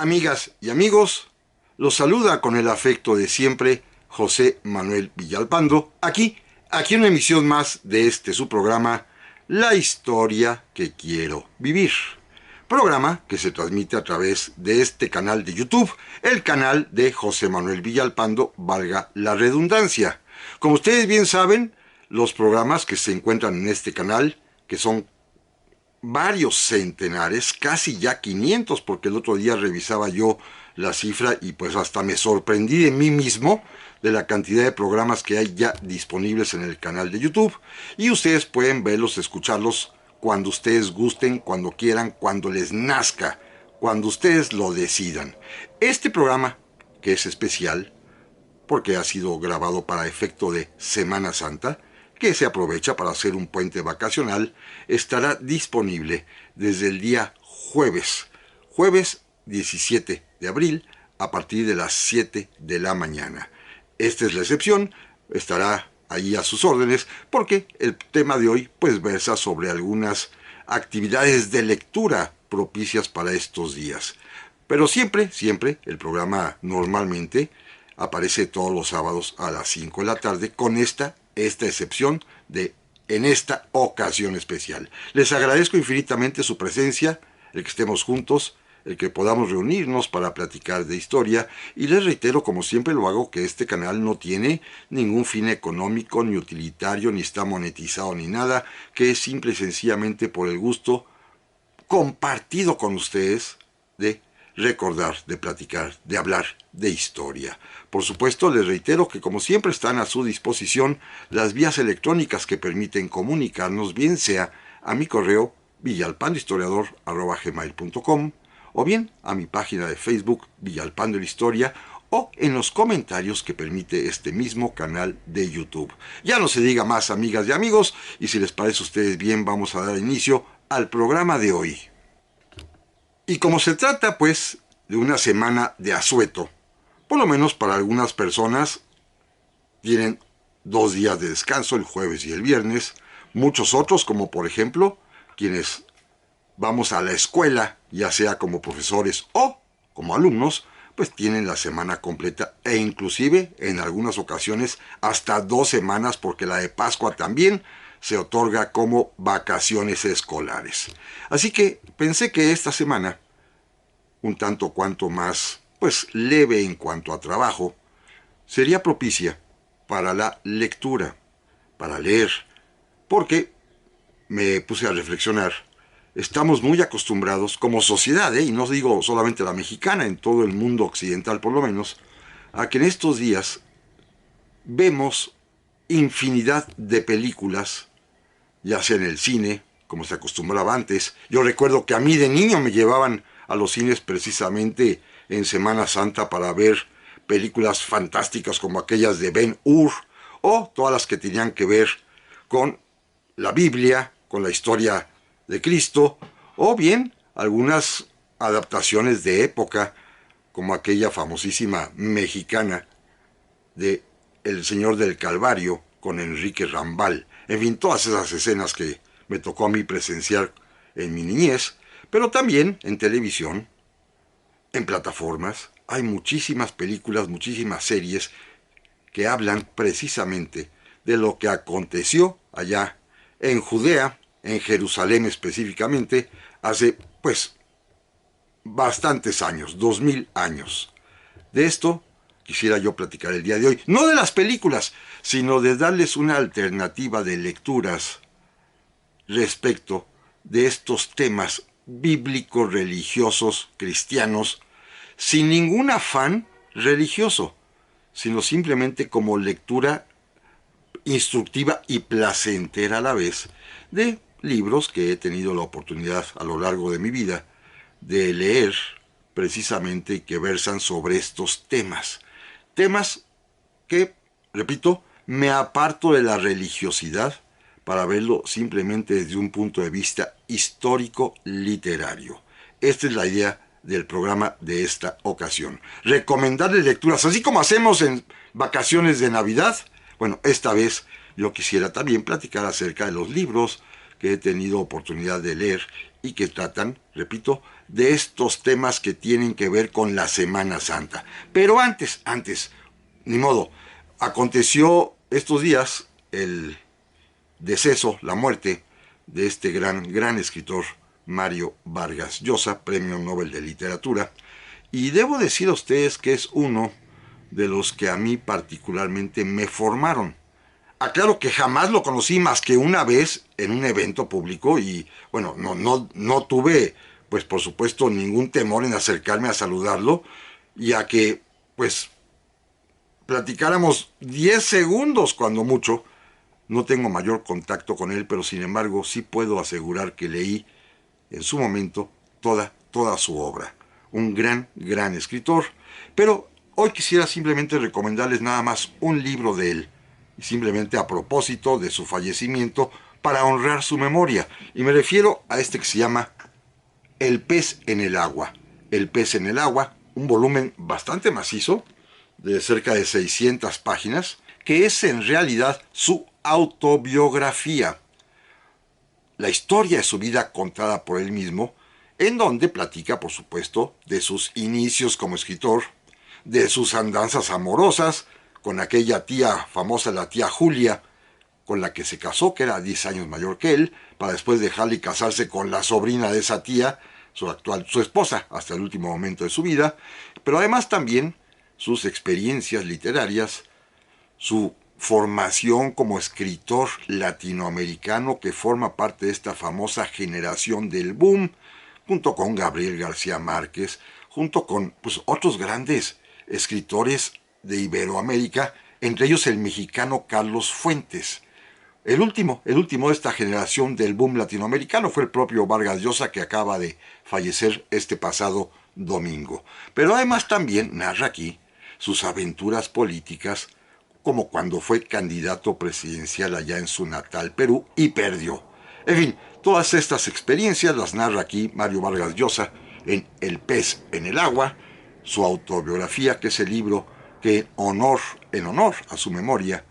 Amigas y amigos, los saluda con el afecto de siempre José Manuel Villalpando, aquí en una emisión más de su programa, La Historia que Quiero Vivir. Programa que se transmite a través de este canal de YouTube, el canal de José Manuel Villalpando, valga la redundancia. Como ustedes bien saben, los programas que se encuentran en este canal, que son varios centenares, casi ya 500, porque el otro día revisaba yo la cifra y pues hasta me sorprendí de mí mismo de la cantidad de programas que hay ya disponibles en el canal de YouTube, y ustedes pueden verlos, escucharlos cuando ustedes gusten, cuando quieran, cuando les nazca, cuando ustedes lo decidan. Este programa, que es especial porque ha sido grabado para efecto de Semana Santa, que se aprovecha para hacer un puente vacacional, estará disponible desde el día jueves 17 de abril, a partir de las 7 de la mañana. Esta es la excepción, estará ahí a sus órdenes, porque el tema de hoy pues versa sobre algunas actividades de lectura propicias para estos días. Pero siempre, el programa normalmente aparece todos los sábados a las 5 de la tarde, con esta excepción de en esta ocasión especial. Les agradezco infinitamente su presencia, el que estemos juntos, el que podamos reunirnos para platicar de historia, y les reitero, como siempre lo hago, que este canal no tiene ningún fin económico, ni utilitario, ni está monetizado, ni nada, que es simple y sencillamente por el gusto compartido con ustedes de recordar, de platicar, de hablar de historia. Por supuesto, les reitero que como siempre están a su disposición las vías electrónicas que permiten comunicarnos, bien sea a mi correo villalpandohistoriador@gmail.com, o bien a mi página de Facebook Villalpando la Historia, o en los comentarios que permite este mismo canal de YouTube. Ya no se diga más, amigas y amigos, y si les parece a ustedes bien, vamos a dar inicio al programa de hoy. Y como se trata pues de una semana de asueto, por lo menos para algunas personas tienen 2 días de descanso, el jueves y el viernes. Muchos otros, como por ejemplo quienes vamos a la escuela, ya sea como profesores o como alumnos, pues tienen la semana completa, e inclusive en algunas ocasiones hasta 2 semanas, porque la de Pascua también se otorga como vacaciones escolares. Así que pensé que esta semana, un tanto cuanto más pues leve en cuanto a trabajo, sería propicia para la lectura, para leer, porque me puse a reflexionar. Estamos muy acostumbrados como sociedad, y no digo solamente la mexicana, en todo el mundo occidental por lo menos, a que en estos días vemos infinidad de películas, ya sea en el cine, como se acostumbraba antes. Yo recuerdo que a mí de niño me llevaban a los cines precisamente en Semana Santa para ver películas fantásticas como aquellas de Ben-Hur, o todas las que tenían que ver con la Biblia, con la historia de Cristo, o bien algunas adaptaciones de época, como aquella famosísima mexicana de El Señor del Calvario, con Enrique Rambal. En fin, todas esas escenas que me tocó a mí presenciar en mi niñez, pero también en televisión, en plataformas. Hay muchísimas películas, muchísimas series que hablan precisamente de lo que aconteció allá en Judea, en Jerusalén específicamente, hace pues bastantes años, 2000 años. De esto quisiera yo platicar el día de hoy, no de las películas, sino de darles una alternativa de lecturas respecto de estos temas bíblicos, religiosos, cristianos, sin ningún afán religioso, sino simplemente como lectura instructiva y placentera a la vez de libros que he tenido la oportunidad a lo largo de mi vida de leer precisamente, que versan sobre estos temas. Temas que, repito, me aparto de la religiosidad para verlo simplemente desde un punto de vista histórico-literario. Esta es la idea del programa de esta ocasión. Recomendarles lecturas, así como hacemos en vacaciones de Navidad. Bueno, esta vez yo quisiera también platicar acerca de los libros que he tenido oportunidad de leer y que tratan, repito, de estos temas que tienen que ver con la Semana Santa. Pero antes, ni modo, aconteció estos días el deceso, la muerte de este gran escritor Mario Vargas Llosa, Premio Nobel de Literatura, y debo decir a ustedes que es uno de los que a mí particularmente me formaron. Aclaro que jamás lo conocí más que una vez en un evento público y bueno, no tuve, pues por supuesto, ningún temor en acercarme a saludarlo y a que, pues, platicáramos 10 segundos cuando mucho. No tengo mayor contacto con él, pero sin embargo sí puedo asegurar que leí en su momento toda su obra. Un gran escritor. Pero hoy quisiera simplemente recomendarles nada más un libro de él. Y simplemente a propósito de su fallecimiento, para honrar su memoria. Y me refiero a este que se llama El pez en el agua. El pez en el agua, un volumen bastante macizo, de cerca de 600 páginas, que es en realidad su autobiografía, la historia de su vida contada por él mismo, en donde platica, por supuesto, de sus inicios como escritor, de sus andanzas amorosas con aquella tía famosa, la tía Julia, con la que se casó, que era 10 años mayor que él, para después dejarle y casarse con la sobrina de esa tía, su esposa, hasta el último momento de su vida, pero además también sus experiencias literarias, su formación como escritor latinoamericano que forma parte de esta famosa generación del boom, junto con Gabriel García Márquez, junto con pues, otros grandes escritores de Iberoamérica, entre ellos el mexicano Carlos Fuentes. El último de esta generación del boom latinoamericano fue el propio Vargas Llosa, que acaba de fallecer este pasado domingo. Pero además también narra aquí sus aventuras políticas, como cuando fue candidato presidencial allá en su natal Perú y perdió. En fin, todas estas experiencias las narra aquí Mario Vargas Llosa en El pez en el agua, su autobiografía, que es el libro que en honor a su memoria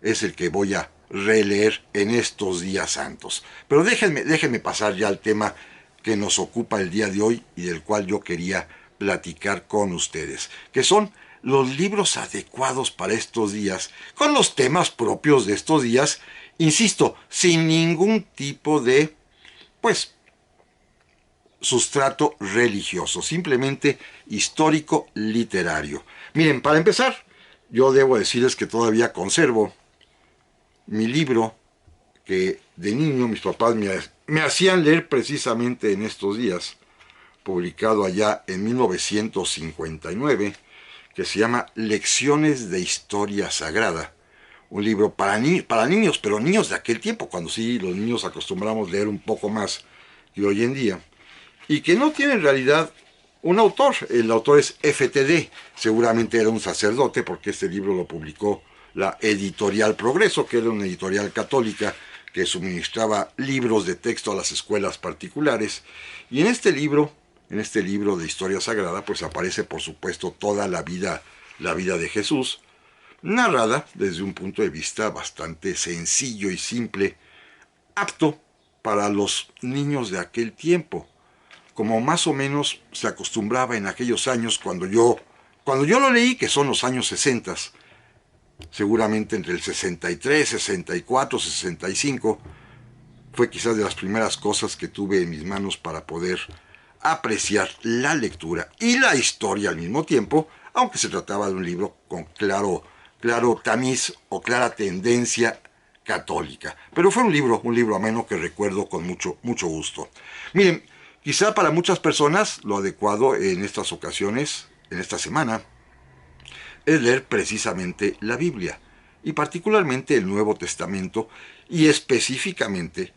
es el que voy a releer en estos días santos. Pero déjenme pasar ya al tema que nos ocupa el día de hoy y del cual yo quería platicar con ustedes, que son los libros adecuados para estos días, con los temas propios de estos días, insisto, sin ningún tipo de, pues, sustrato religioso, simplemente histórico literario. Miren, para empezar, yo debo decirles que todavía conservo mi libro que de niño mis papás me hacían leer precisamente en estos días, publicado allá en 1959, que se llama Lecciones de Historia Sagrada. Un libro para niños, pero niños de aquel tiempo, cuando sí los niños acostumbramos a leer un poco más que hoy en día, y que no tiene en realidad un autor. El autor es FTD, seguramente era un sacerdote, porque este libro lo publicó la Editorial Progreso, que era una editorial católica que suministraba libros de texto a las escuelas particulares. Y en este libro de Historia Sagrada, pues aparece por supuesto toda la vida de Jesús, narrada desde un punto de vista bastante sencillo y simple, apto para los niños de aquel tiempo, como más o menos se acostumbraba en aquellos años cuando yo lo leí, que son los años 60, seguramente entre el 63, 64, 65, fue quizás de las primeras cosas que tuve en mis manos para poder apreciar la lectura y la historia al mismo tiempo, aunque se trataba de un libro con claro tamiz o clara tendencia católica. Pero fue un libro ameno que recuerdo con mucho gusto. Miren, quizá para muchas personas lo adecuado en estas ocasiones, en esta semana, es leer precisamente la Biblia, y particularmente el Nuevo Testamento, y específicamente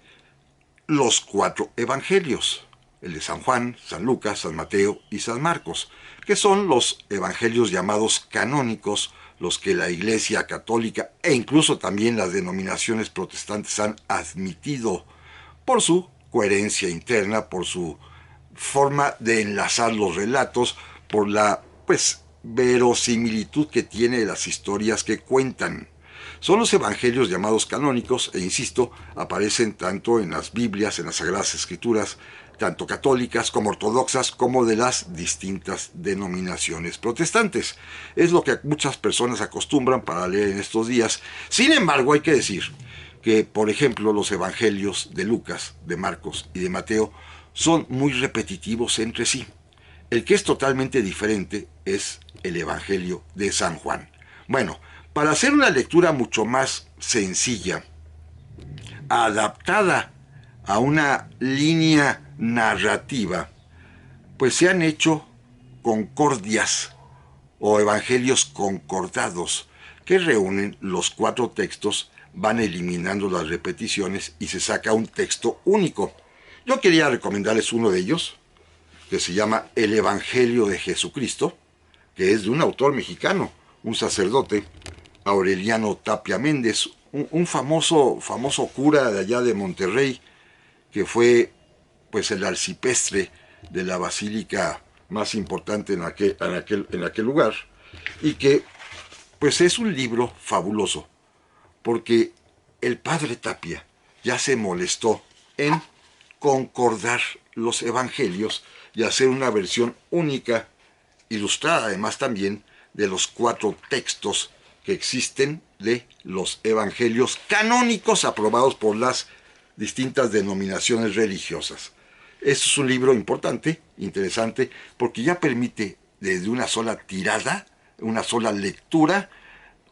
los 4 evangelios, el de San Juan, San Lucas, San Mateo y San Marcos, que son los evangelios llamados canónicos, los que la Iglesia Católica e incluso también las denominaciones protestantes han admitido por su coherencia interna, por su forma de enlazar los relatos, por la, pues, verosimilitud que tiene las historias que cuentan. Son los evangelios llamados canónicos e, insisto, aparecen tanto en las Biblias, en las Sagradas Escrituras, tanto católicas como ortodoxas, como de las distintas denominaciones protestantes. Es lo que muchas personas acostumbran para leer en estos días. Sin embargo, hay que decir que, por ejemplo, los evangelios de Lucas, de Marcos y de Mateo son muy repetitivos entre sí. El que es totalmente diferente es el evangelio de San Juan. Bueno, para hacer una lectura mucho más sencilla, adaptada a una línea narrativa, pues se han hecho concordias o evangelios concordados que reúnen los 4 textos, van eliminando las repeticiones y se saca un texto único. Yo quería recomendarles uno de ellos, que se llama El Evangelio de Jesucristo, que es de un autor mexicano, un sacerdote, Aureliano Tapia Méndez, un famoso cura de allá de Monterrey, que fue pues el arcipreste de la basílica más importante en aquel lugar, y que pues es un libro fabuloso, porque el padre Tapia ya se molestó en concordar los evangelios y hacer una versión única, ilustrada además también, de los 4 textos que existen de los evangelios canónicos aprobados por las distintas denominaciones religiosas. Esto es un libro importante, interesante, porque ya permite desde una sola tirada, una sola lectura,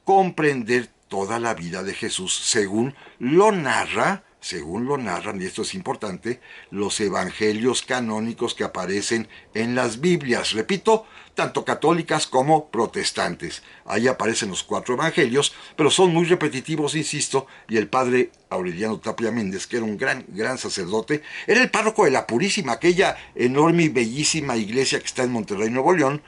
comprender toda la vida de Jesús según lo narran, y esto es importante, los evangelios canónicos que aparecen en las Biblias, repito, tanto católicas como protestantes. Ahí aparecen los 4 evangelios, pero son muy repetitivos, insisto, y el padre Aureliano Tapia Méndez, que era un gran sacerdote, era el párroco de la Purísima, aquella enorme y bellísima iglesia que está en Monterrey, Nuevo León,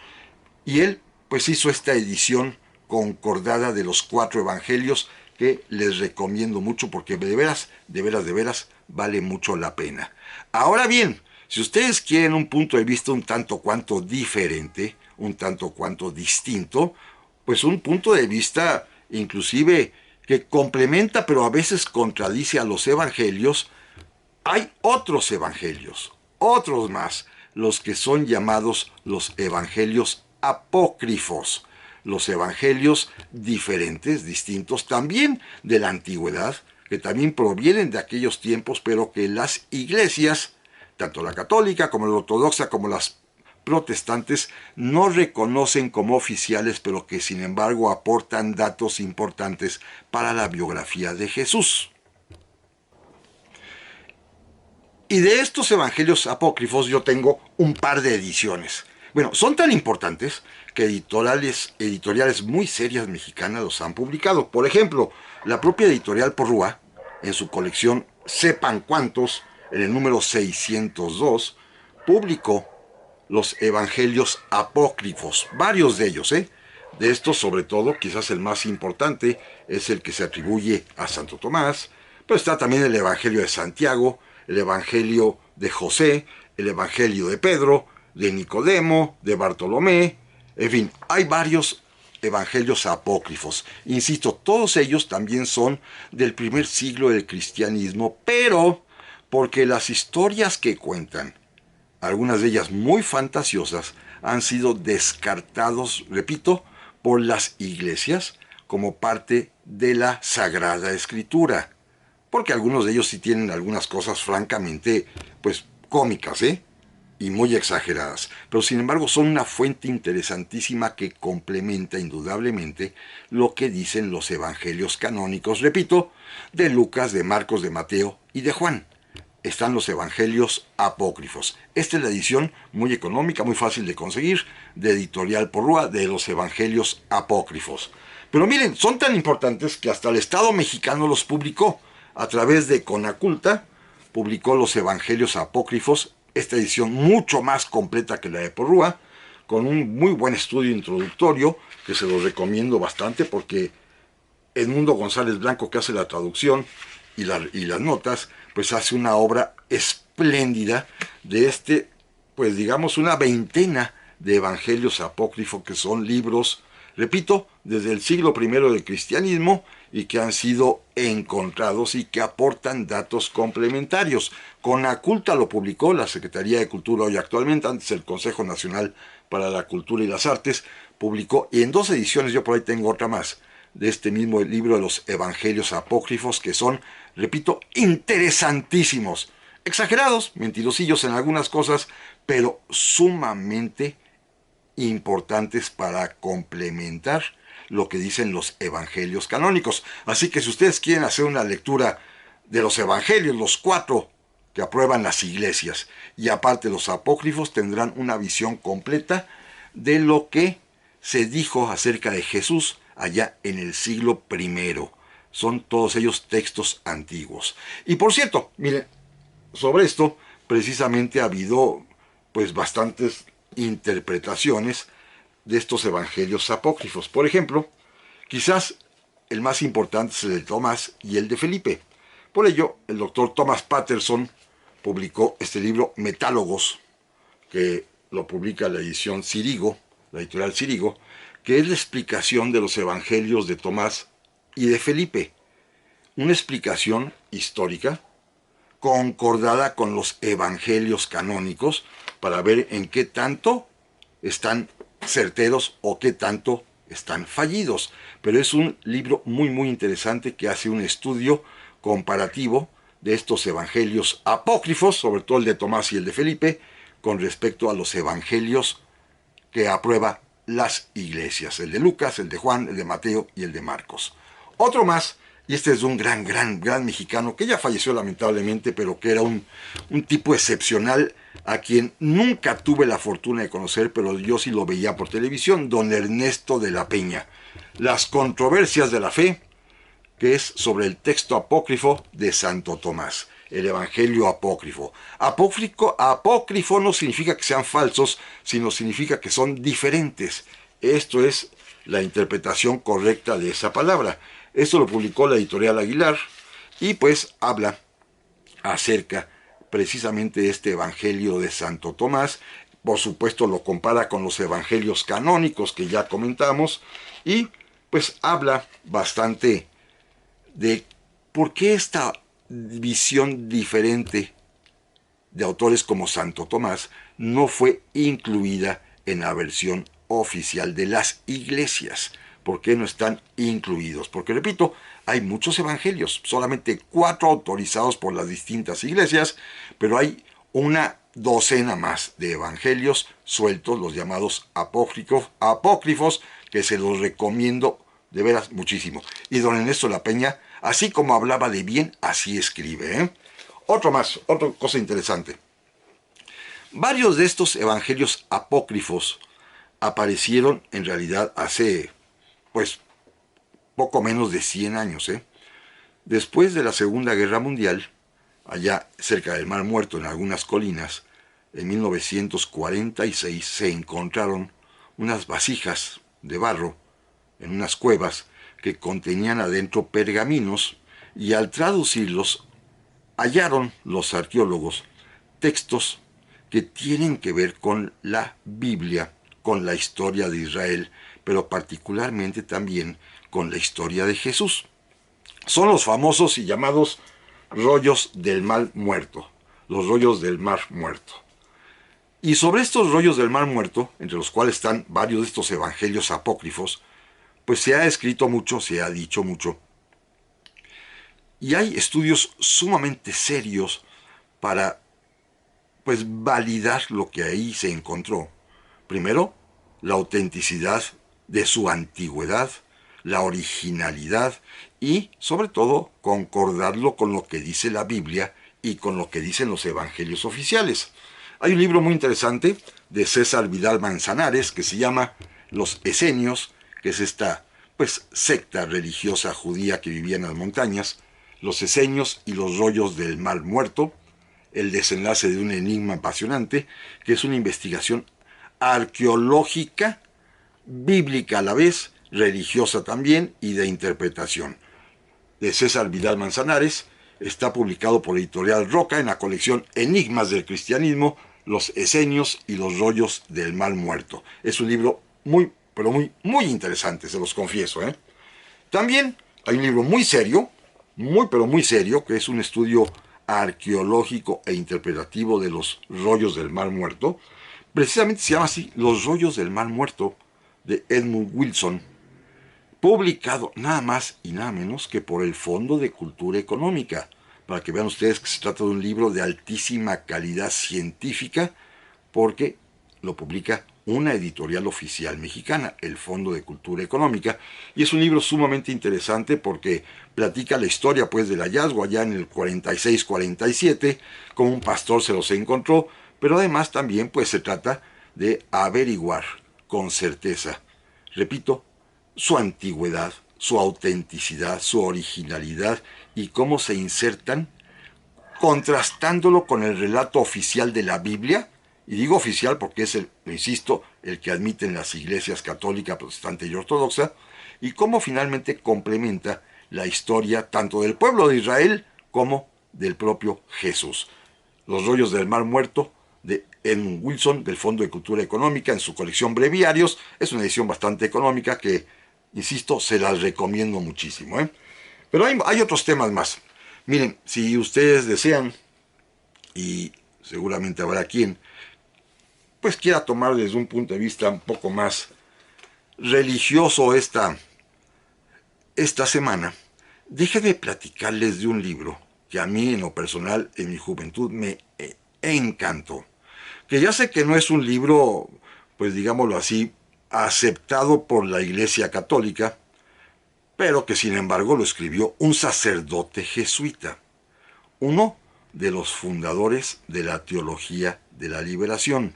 y él pues hizo esta edición concordada de los 4 evangelios, que les recomiendo mucho porque de veras vale mucho la pena. Ahora bien, si ustedes quieren un punto de vista un tanto cuanto diferente, un tanto cuanto distinto, pues un punto de vista inclusive que complementa pero a veces contradice a los evangelios, hay otros evangelios, otros más, los que son llamados los evangelios apócrifos, los evangelios diferentes, distintos, también de la antigüedad, que también provienen de aquellos tiempos, pero que las iglesias, tanto la católica como la ortodoxa como las protestantes, no reconocen como oficiales, pero que sin embargo aportan datos importantes para la biografía de Jesús. Y de estos evangelios apócrifos yo tengo un par de ediciones. Bueno, son tan importantes que editoriales muy serias mexicanas los han publicado. Por ejemplo, la propia editorial Porrúa, en su colección Sepan Cuántos, en el número 602, publicó los evangelios apócrifos, varios de ellos, De estos, sobre todo, quizás el más importante es el que se atribuye a Santo Tomás, pero está también el evangelio de Santiago, el evangelio de José, el evangelio de Pedro, de Nicodemo, de Bartolomé, en fin, hay varios evangelios apócrifos. Insisto, todos ellos también son del primer siglo del cristianismo, pero porque las historias que cuentan, algunas de ellas muy fantasiosas, han sido descartados, repito, por las iglesias como parte de la Sagrada Escritura. Porque algunos de ellos sí tienen algunas cosas francamente, pues, cómicas, y muy exageradas, pero sin embargo son una fuente interesantísima que complementa indudablemente lo que dicen los evangelios canónicos, repito, de Lucas, de Marcos, de Mateo y de Juan. Están los evangelios apócrifos. Esta es la edición muy económica, muy fácil de conseguir, de Editorial Porrúa, de los evangelios apócrifos. Pero miren, son tan importantes que hasta el Estado mexicano los publicó. A través de Conaculta, publicó los evangelios apócrifos, esta edición mucho más completa que la de Porrúa, con un muy buen estudio introductorio, que se los recomiendo bastante porque Edmundo González Blanco, que hace la traducción y las notas, pues hace una obra espléndida de pues digamos una veintena de evangelios apócrifos, que son libros, repito, desde el siglo I del cristianismo y que han sido encontrados y que aportan datos complementarios. Conaculta lo publicó, la Secretaría de Cultura hoy actualmente, antes el Consejo Nacional para la Cultura y las Artes, publicó, y en 2 ediciones, yo por ahí tengo otra más, de este mismo libro de los Evangelios Apócrifos, que son, repito, interesantísimos, exagerados, mentirosillos en algunas cosas, pero sumamente importantes para complementar lo que dicen los evangelios canónicos. Así que si ustedes quieren hacer una lectura de los evangelios, los 4 que aprueban las iglesias, y aparte los apócrifos, tendrán una visión completa de lo que se dijo acerca de Jesús allá en el siglo I. Son todos ellos textos antiguos. Y por cierto, miren, sobre esto precisamente ha habido pues bastantes interpretaciones de estos evangelios apócrifos. Por ejemplo, quizás el más importante es el de Tomás y el de Felipe. Por ello, el doctor Thomas Patterson publicó este libro Metálogos, que lo publica la edición Cirigo, la editorial Cirigo, que es la explicación de los evangelios de Tomás y de Felipe. Una explicación histórica concordada con los evangelios canónicos para ver en qué tanto están certeros o qué tanto están fallidos. Pero es un libro muy muy interesante que hace un estudio comparativo de estos evangelios apócrifos, sobre todo el de Tomás y el de Felipe, con respecto a los evangelios que aprueba las iglesias, el de Lucas, el de Juan, el de Mateo y el de Marcos. Otro más, y este es de un gran mexicano que ya falleció lamentablemente, pero que era un tipo excepcional, a quien nunca tuve la fortuna de conocer, pero yo sí lo veía por televisión, don Ernesto de la Peña. Las controversias de la fe, que es sobre el texto apócrifo de Santo Tomás, el Evangelio apócrifo. Apócrifo no significa que sean falsos, sino significa que son diferentes. Esto es la interpretación correcta de esa palabra. Esto lo publicó la editorial Aguilar y pues habla acerca precisamente de este Evangelio de Santo Tomás. Por supuesto lo compara con los evangelios canónicos que ya comentamos y pues habla bastante de por qué esta visión diferente de autores como Santo Tomás no fue incluida en la versión oficial de las iglesias. ¿Por qué no están incluidos? Porque, repito, hay muchos evangelios, solamente 4 autorizados por las distintas iglesias, pero hay una docena más de evangelios sueltos, los llamados apócrifos, que se los recomiendo de veras muchísimo. Y don Ernesto de la Peña, así como hablaba de bien, así escribe, ¿eh? Otro más, otra cosa interesante. Varios de estos evangelios apócrifos aparecieron en realidad hace, pues, poco menos de 100 años, ¿eh? Después de la Segunda Guerra Mundial, allá cerca del Mar Muerto, en algunas colinas, en 1946 se encontraron unas vasijas de barro en unas cuevas que contenían adentro pergaminos, y al traducirlos hallaron los arqueólogos textos que tienen que ver con la Biblia, con la historia de Israel, pero particularmente también con la historia de Jesús. Son los famosos y llamados rollos del Mar Muerto, los rollos del Mar Muerto. Y sobre estos rollos del Mar Muerto, entre los cuales están varios de estos evangelios apócrifos, pues se ha escrito mucho, se ha dicho mucho. Y hay estudios sumamente serios para pues validar lo que ahí se encontró. Primero, la autenticidad de su antigüedad, la originalidad y, sobre todo, concordarlo con lo que dice la Biblia y con lo que dicen los evangelios oficiales. Hay un libro muy interesante de César Vidal Manzanares que se llama Los Esenios, que es esta pues secta religiosa judía que vivía en las montañas, los esenios y los rollos del Mar Muerto, el desenlace de un enigma apasionante, que es una investigación arqueológica, bíblica a la vez, religiosa también y de interpretación. De César Vidal Manzanares, está publicado por Editorial Roca en la colección Enigmas del Cristianismo, los esenios y los rollos del Mar Muerto. Es un libro muy, pero muy interesante, se los confieso, ¿eh? También Hay un libro muy serio, muy pero muy serio, que es un estudio arqueológico e interpretativo de los rollos del Mar Muerto. Precisamente se llama así, Los rollos del Mar Muerto, de Edmund Wilson, publicado nada más y nada menos que por el Fondo de Cultura Económica, para que vean ustedes que se trata de un libro de altísima calidad científica, porque lo publica una editorial oficial mexicana, el Fondo de Cultura Económica, y es un libro sumamente interesante porque platica la historia pues del hallazgo allá en el 46-47, como un pastor se los encontró, pero además también pues se trata de averiguar con certeza, repito, su antigüedad, su autenticidad, su originalidad y cómo se insertan, contrastándolo con el relato oficial de la Biblia, y digo oficial porque es el, insisto, el que admiten las iglesias católica, protestante y ortodoxa, y cómo finalmente complementa la historia tanto del pueblo de Israel como del propio Jesús. Los rollos del Mar Muerto, de Edmund Wilson, del Fondo de Cultura Económica, en su colección Breviarios. Es una edición bastante económica que, insisto, se las recomiendo muchísimo. Pero hay otros temas más. Miren, si ustedes desean, y seguramente habrá quien, pues quiera tomar desde un punto de vista un poco más religioso esta semana, déjenme platicarles de un libro que a mí en lo personal, en mi juventud, me encantó. Que ya sé que no es un libro, pues digámoslo así, aceptado por la Iglesia Católica, pero que sin embargo lo escribió un sacerdote jesuita, uno de los fundadores de la teología de la liberación.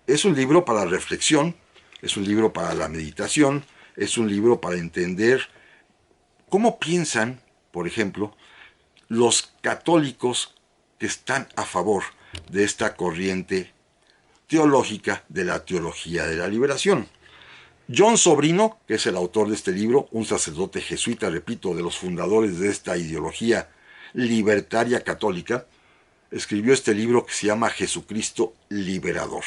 Es un libro para reflexión, es un libro para la meditación, es un libro para entender cómo piensan, por ejemplo, los católicos que están a favor de esta corriente teológica de la teología de la liberación. John Sobrino, que es el autor de este libro, un sacerdote jesuita, repito, de los fundadores de esta ideología libertaria católica, escribió este libro que se llama Jesucristo Liberador.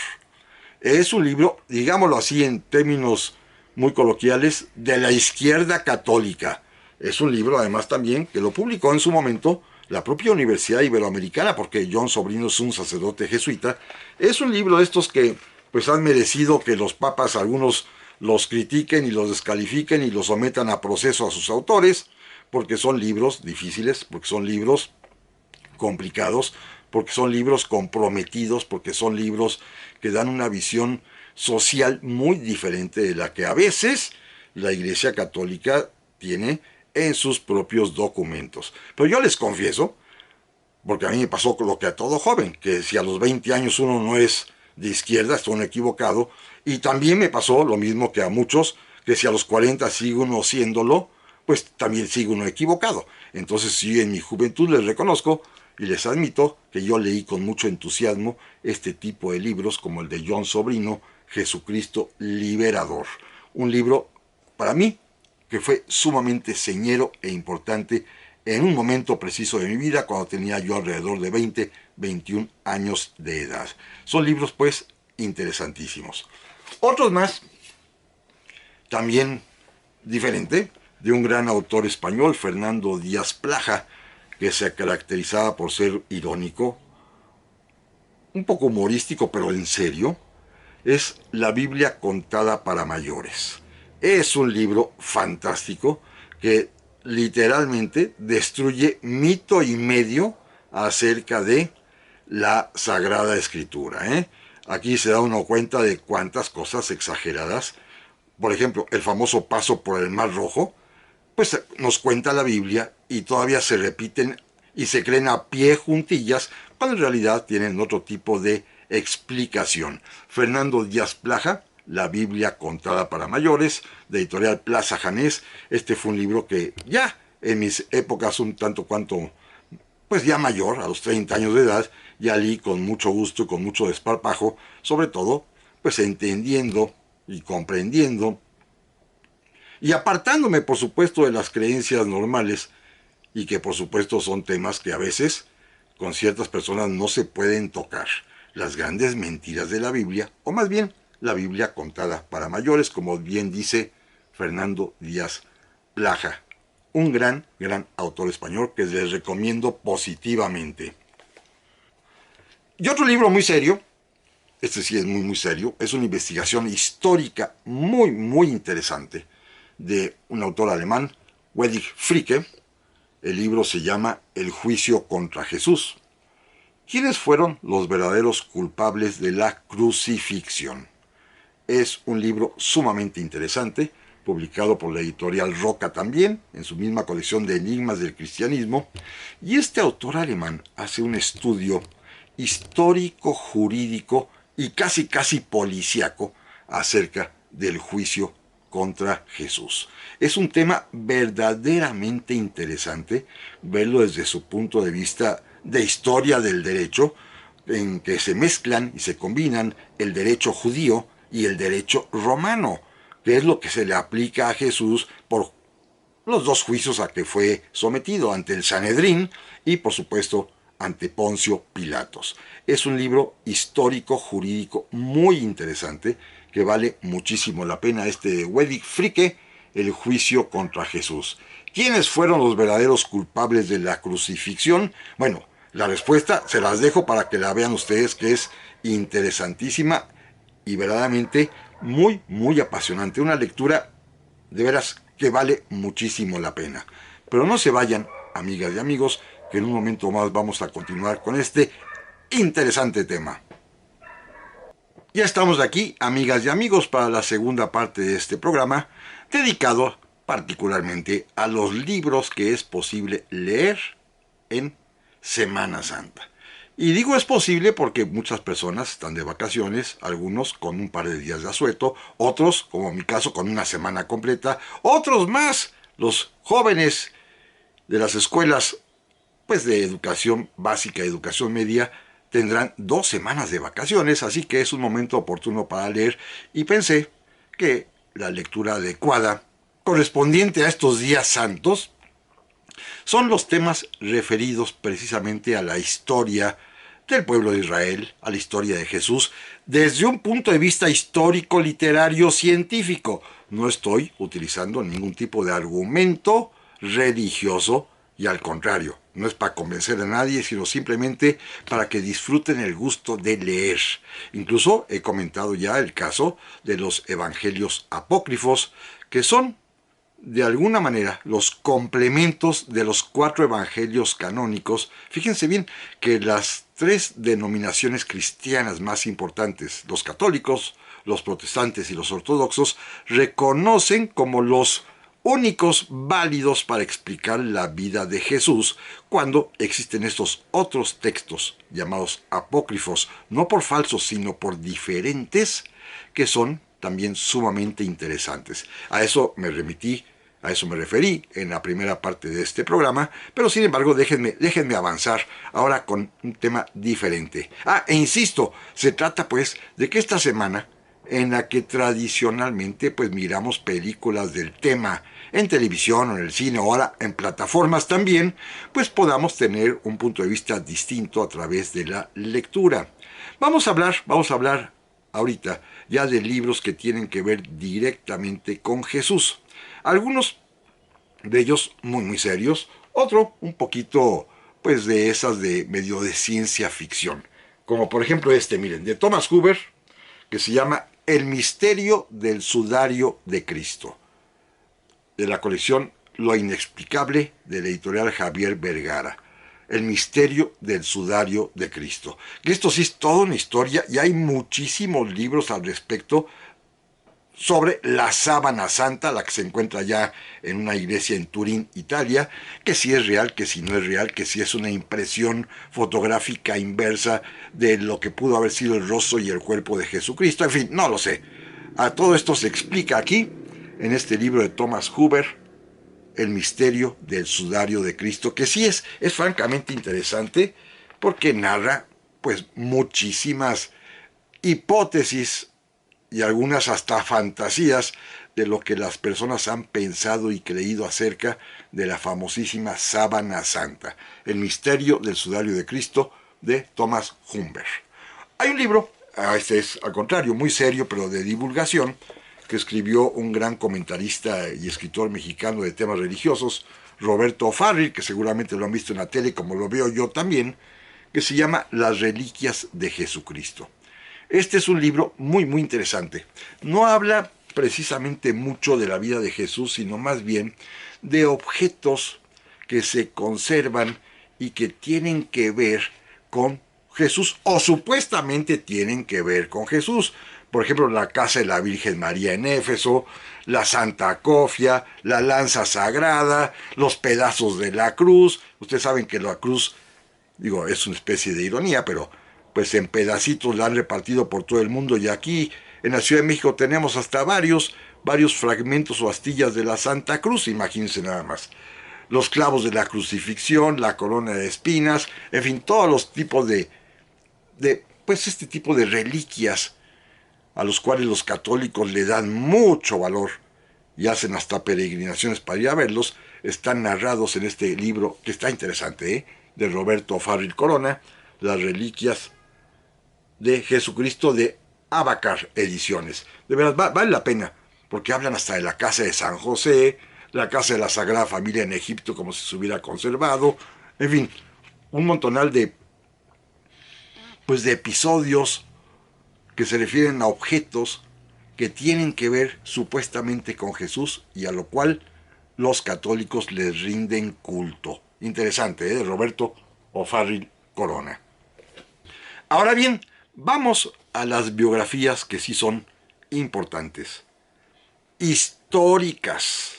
Es un libro, digámoslo así en términos muy coloquiales, de la izquierda católica. Es un libro además también que lo publicó en su momento la propia Universidad Iberoamericana, porque John Sobrino es un sacerdote jesuita. Es un libro de estos que pues han merecido que los papas, algunos los critiquen y los descalifiquen y los sometan a proceso a sus autores, porque son libros difíciles, porque son libros complicados, porque son libros comprometidos, porque son libros que dan una visión social muy diferente de la que a veces la Iglesia Católica tiene en sus propios documentos. Pero yo les confieso, porque a mí me pasó lo que a todo joven, que si a los 20 años uno no es de izquierda, está uno equivocado, y también me pasó lo mismo que a muchos, que si a los 40 sigue uno siéndolo, pues también sigue uno equivocado. Entonces sí, en mi juventud les reconozco y les admito que yo leí con mucho entusiasmo este tipo de libros como el de John Sobrino, Jesucristo Liberador. Un libro, para mí, que fue sumamente señero e importante en un momento preciso de mi vida, cuando tenía yo alrededor de 20, 21 años de edad. Son libros, pues, interesantísimos. Otros más, también diferente, de un gran autor español, Fernando Díaz Plaja, que se caracterizaba por ser irónico, un poco humorístico, pero en serio, es La Biblia contada para mayores. Es un libro fantástico que literalmente destruye mito y medio acerca de la Sagrada Escritura. Aquí se da uno cuenta de cuántas cosas exageradas. Por ejemplo, el famoso paso por el Mar Rojo, pues nos cuenta la Biblia y todavía se repiten y se creen a pie juntillas, cuando en realidad tienen otro tipo de explicación. Fernando Díaz Plaja, La Biblia contada para mayores, de editorial Plaza Janés. Este fue un libro que ya en mis épocas un tanto cuanto, pues ya mayor, a los 30 años de edad, ya leí con mucho gusto y con mucho desparpajo, sobre todo, pues entendiendo y comprendiendo y apartándome, por supuesto, de las creencias normales y que, por supuesto, son temas que a veces con ciertas personas no se pueden tocar. Las grandes mentiras de la Biblia, o más bien la Biblia contada para mayores, como bien dice Fernando Díaz Plaja. un gran autor español que les recomiendo positivamente. Y otro libro muy serio, este sí es muy serio, es una investigación histórica muy interesante de un autor alemán, Wedwig Fricke. El libro se llama El juicio contra Jesús. ¿Quiénes fueron los verdaderos culpables de la crucifixión? Es un libro sumamente interesante, publicado por la editorial Roca también, en su misma colección de enigmas del cristianismo, y este autor alemán hace un estudio histórico, jurídico y casi policíaco acerca del juicio contra Jesús. Es un tema verdaderamente interesante verlo desde su punto de vista de historia del derecho, en que se mezclan y se combinan el derecho judío y el derecho romano, que es lo que se le aplica a Jesús por los dos juicios a que fue sometido, ante el Sanedrín y por supuesto ante Poncio Pilatos. Es un libro histórico, jurídico, muy interesante, que vale muchísimo la pena, este de Wedwig Fricke, El juicio contra Jesús. ¿Quiénes fueron los verdaderos culpables de la crucifixión? Bueno, la respuesta se las dejo para que la vean ustedes, que es interesantísima y verdaderamente muy apasionante. Una lectura de veras que vale muchísimo la pena. Pero no se vayan, amigas y amigos, que en un momento más vamos a continuar con este interesante tema. Ya estamos aquí, amigas y amigos, para la segunda parte de este programa, dedicado particularmente a los libros que es posible leer en Semana Santa. Y digo es posible porque muchas personas están de vacaciones, algunos con un par de días de asueto, otros, como en mi caso, con una semana completa, otros más, los jóvenes de las escuelas pues de educación básica, educación media, tendrán 2 semanas de vacaciones, así que es un momento oportuno para leer y pensé que la lectura adecuada correspondiente a estos días santos son los temas referidos precisamente a la historia del pueblo de Israel, a la historia de Jesús, desde un punto de vista histórico, literario, científico. No estoy utilizando ningún tipo de argumento religioso y al contrario, no es para convencer a nadie, sino simplemente para que disfruten el gusto de leer. Incluso he comentado ya el caso de los evangelios apócrifos, que son de alguna manera los complementos de los 4 evangelios canónicos. Fíjense bien que las 3 denominaciones cristianas más importantes, los católicos, los protestantes y los ortodoxos, reconocen como los únicos válidos para explicar la vida de Jesús, cuando existen estos otros textos llamados apócrifos, no por falsos sino por diferentes, que son también sumamente interesantes. A eso me referí en la primera parte de este programa, pero sin embargo déjenme avanzar ahora con un tema diferente. E insisto, se trata pues de que esta semana, en la que tradicionalmente pues miramos películas del tema en televisión o en el cine, o ahora en plataformas también, pues podamos tener un punto de vista distinto a través de la lectura. Vamos a hablar ahorita ya de libros que tienen que ver directamente con Jesús. Algunos de ellos muy serios, otro un poquito pues de esas de medio de ciencia ficción, como por ejemplo miren, de Thomas Huber, que se llama El misterio del sudario de Cristo, de la colección Lo inexplicable, de la editorial Javier Vergara. El misterio del sudario de Cristo. Que esto sí es toda una historia y hay muchísimos libros al respecto sobre la sábana santa, la que se encuentra ya en una iglesia en Turín, Italia, que si es real, que si no es real, que si es una impresión fotográfica inversa de lo que pudo haber sido el rostro y el cuerpo de Jesucristo. En fin, no lo sé. A todo esto se explica aquí, en este libro de Thomas Huber, El misterio del sudario de Cristo, que sí es francamente interesante, porque narra pues muchísimas hipótesis y algunas hasta fantasías de lo que las personas han pensado y creído acerca de la famosísima sábana santa, El misterio del sudario de Cristo, de Thomas Huber. Hay un libro, este es al contrario muy serio, pero de divulgación, que escribió un gran comentarista y escritor mexicano de temas religiosos, Roberto O'Farrill, que seguramente lo han visto en la tele como lo veo yo también, que se llama Las Reliquias de Jesucristo. Este es un libro muy muy interesante. No habla precisamente mucho de la vida de Jesús, sino más bien de objetos que se conservan y que tienen que ver con Jesús, o supuestamente tienen que ver con Jesús. Por ejemplo, la casa de la Virgen María en Éfeso, la Santa Cofia, la lanza sagrada, los pedazos de la cruz. Ustedes saben que la cruz, digo, es una especie de ironía, pero pues en pedacitos la han repartido por todo el mundo, y aquí en la Ciudad de México tenemos hasta varios fragmentos o astillas de la Santa Cruz, imagínense nada más. Los clavos de la crucifixión, la corona de espinas, en fin, todos los tipos pues este tipo de reliquias a los cuales los católicos le dan mucho valor y hacen hasta peregrinaciones para ir a verlos, están narrados en este libro que está interesante, de Roberto O'Farrill Corona, Las Reliquias de Jesucristo, de Abacar Ediciones. De verdad, vale la pena, porque hablan hasta de la casa de San José, la casa de la Sagrada Familia en Egipto como si se hubiera conservado, en fin, un montonal de episodios que se refieren a objetos que tienen que ver supuestamente con Jesús y a lo cual los católicos les rinden culto. Interesante, de Roberto O'Farrill Corona. Ahora bien, vamos a las biografías que sí son importantes. Históricas,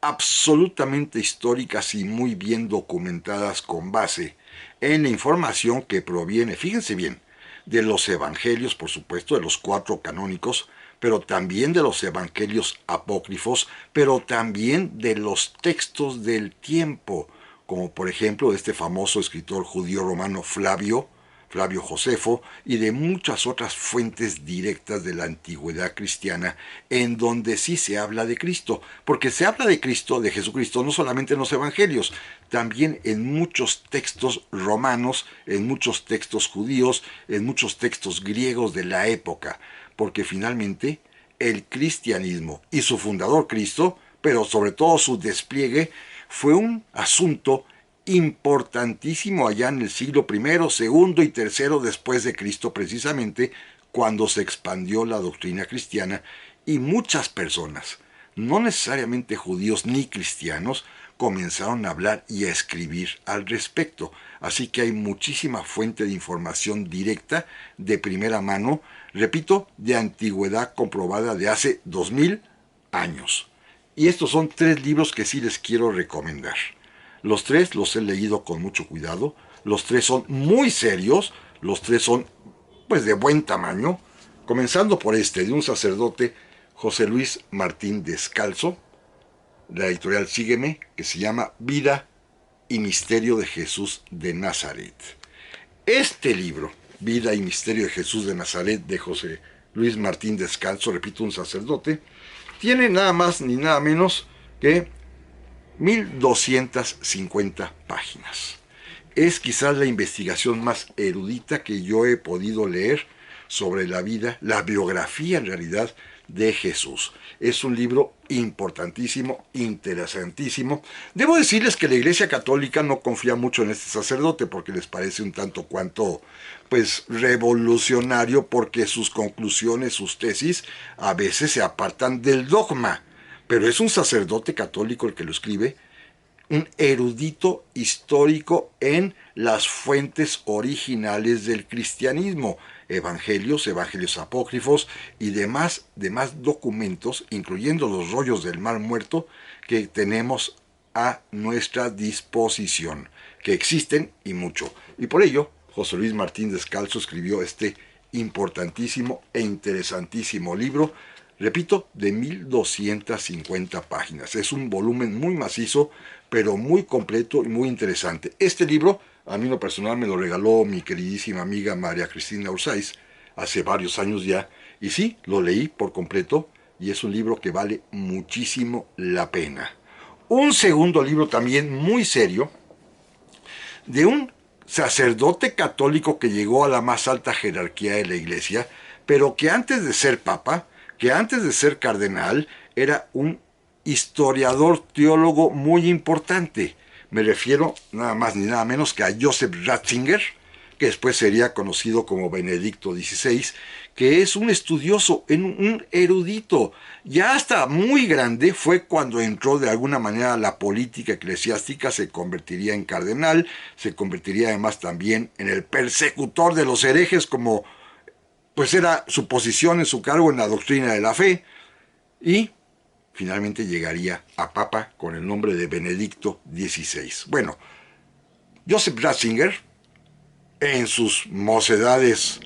absolutamente históricas y muy bien documentadas con base en la información que proviene, fíjense bien, de los evangelios, por supuesto, de los 4 canónicos, pero también de los evangelios apócrifos, pero también de los textos del tiempo, como por ejemplo de este famoso escritor judío romano Flavio Josefo, y de muchas otras fuentes directas de la antigüedad cristiana, en donde sí se habla de Cristo, porque se habla de Cristo, de Jesucristo, no solamente en los evangelios, también en muchos textos romanos, en muchos textos judíos, en muchos textos griegos de la época, porque finalmente el cristianismo y su fundador Cristo, pero sobre todo su despliegue, fue un asunto importantísimo allá en el siglo I, segundo y tercero después de Cristo, precisamente cuando se expandió la doctrina cristiana, y muchas personas, no necesariamente judíos ni cristianos, comenzaron a hablar y a escribir al respecto. Así que hay muchísima fuente de información directa, de primera mano, repito, de antigüedad comprobada de hace 2000 años. Y estos son 3 libros que sí les quiero recomendar. Los 3 los he leído con mucho cuidado, los 3 son muy serios, los 3 son pues de buen tamaño, comenzando por de un sacerdote, José Luis Martín Descalzo, la editorial Sígueme, que se llama Vida y Misterio de Jesús de Nazaret. Este libro, Vida y Misterio de Jesús de Nazaret, de José Luis Martín Descalzo, repito, un sacerdote, tiene nada más ni nada menos que 1250 páginas. Es quizás la investigación más erudita que yo he podido leer sobre la vida, la biografía en realidad de Jesús. Es un libro importantísimo, interesantísimo. Debo decirles que la Iglesia Católica no confía mucho en este sacerdote porque les parece un tanto cuanto pues revolucionario, porque sus conclusiones, sus tesis a veces se apartan del dogma. Pero es un sacerdote católico el que lo escribe, un erudito histórico en las fuentes originales del cristianismo, evangelios apócrifos y demás documentos, incluyendo los rollos del Mar Muerto, que tenemos a nuestra disposición, que existen y mucho. Y por ello, José Luis Martín Descalzo escribió este importantísimo e interesantísimo libro, repito, de 1250 páginas. Es un volumen muy macizo, pero muy completo y muy interesante. Este libro, a mí en lo personal, me lo regaló mi queridísima amiga María Cristina Ursáiz hace varios años ya, y sí, lo leí por completo, y es un libro que vale muchísimo la pena. Un segundo libro también muy serio, de un sacerdote católico que llegó a la más alta jerarquía de la Iglesia, pero que antes de ser papa, que antes de ser cardenal, era un historiador teólogo muy importante. Me refiero nada más ni nada menos que a Joseph Ratzinger, que después sería conocido como Benedicto XVI, que es un estudioso, un erudito. Ya hasta muy grande fue cuando entró de alguna manera a la política eclesiástica, se convertiría en cardenal, se convertiría además también en el persecutor de los herejes, como pues era su posición en su cargo en la doctrina de la fe, y finalmente llegaría a papa con el nombre de Benedicto XVI. Bueno, Joseph Ratzinger, en sus mocedades